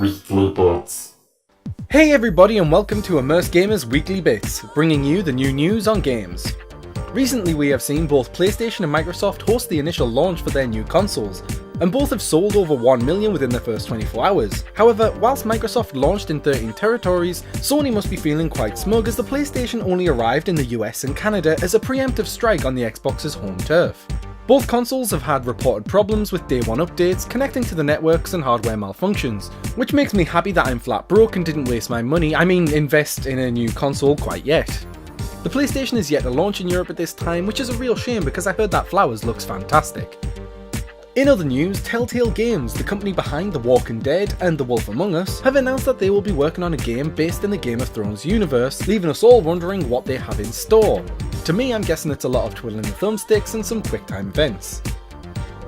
Weekly Bits. Hey everybody and welcome to Immersed Gamer's Weekly Bits, bringing you the new news on games. Recently we have seen both PlayStation and Microsoft host the initial launch for their new consoles, and both have sold over 1 million within the first 24 hours. However, whilst Microsoft launched in 13 territories, Sony must be feeling quite smug as the PlayStation only arrived in the US and Canada as a preemptive strike on the Xbox's home turf. Both consoles have had reported problems with day one updates, connecting to the networks and hardware malfunctions, which makes me happy that I'm flat broke and didn't waste my money, invest in a new console quite yet. The PlayStation is yet to launch in Europe at this time, which is a real shame because I heard that Flowers looks fantastic. In other news, Telltale Games, the company behind The Walking Dead and The Wolf Among Us, have announced that they will be working on a game based in the Game of Thrones universe, leaving us all wondering what they have in store. To me, I'm guessing it's a lot of twiddling the thumbsticks and some quick-time events.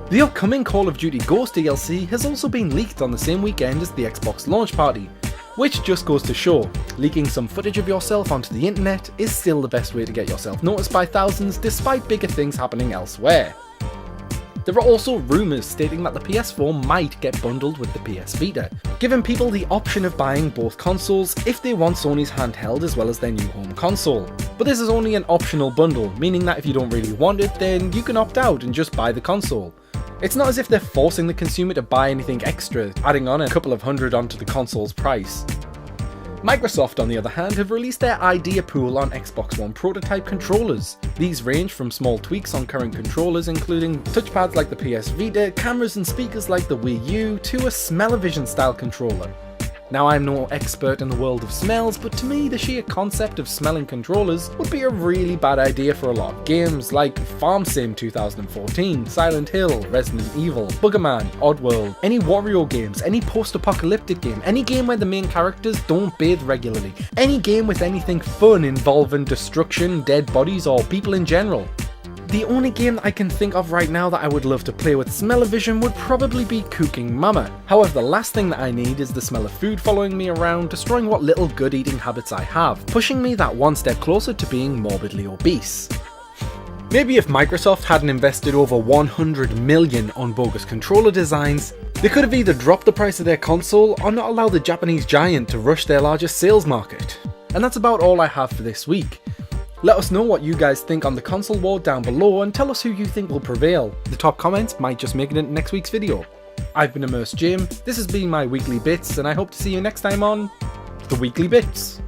The upcoming Call of Duty Ghost DLC has also been leaked on the same weekend as the Xbox launch party, which just goes to show, leaking some footage of yourself onto the internet is still the best way to get yourself noticed by thousands despite bigger things happening elsewhere. There are also rumours stating that the PS4 might get bundled with the PS Vita, giving people the option of buying both consoles if they want Sony's handheld as well as their new home console. But this is only an optional bundle, meaning that if you don't really want it, then you can opt out and just buy the console. It's not as if they're forcing the consumer to buy anything extra, adding on a couple of hundred onto the console's price. Microsoft, on the other hand, have released their idea pool on Xbox One prototype controllers. These range from small tweaks on current controllers, including touchpads like the PS Vita, cameras and speakers like the Wii U, to a SmelloVision style controller. Now, I'm no expert in the world of smells, but to me the sheer concept of smelling controllers would be a really bad idea for a lot of games like Farm Sim 2014, Silent Hill, Resident Evil, Buggerman, Oddworld, any Wario games, any post-apocalyptic game, any game where the main characters don't bathe regularly, any game with anything fun involving destruction, dead bodies or people in general. The only game that I can think of right now that I would love to play with SmelloVision would probably be Cooking Mama. However, the last thing that I need is the smell of food following me around, destroying what little good eating habits I have, pushing me that one step closer to being morbidly obese. Maybe if Microsoft hadn't invested over 100 million on bogus controller designs, they could have either dropped the price of their console or not allowed the Japanese giant to rush their largest sales market. And that's about all I have for this week. Let us know what you guys think on the console war down below and tell us who you think will prevail. The top comments might just make it into next week's video. I've been Immersed Jim, this has been my Weekly Bits, and I hope to see you next time on The Weekly Bits.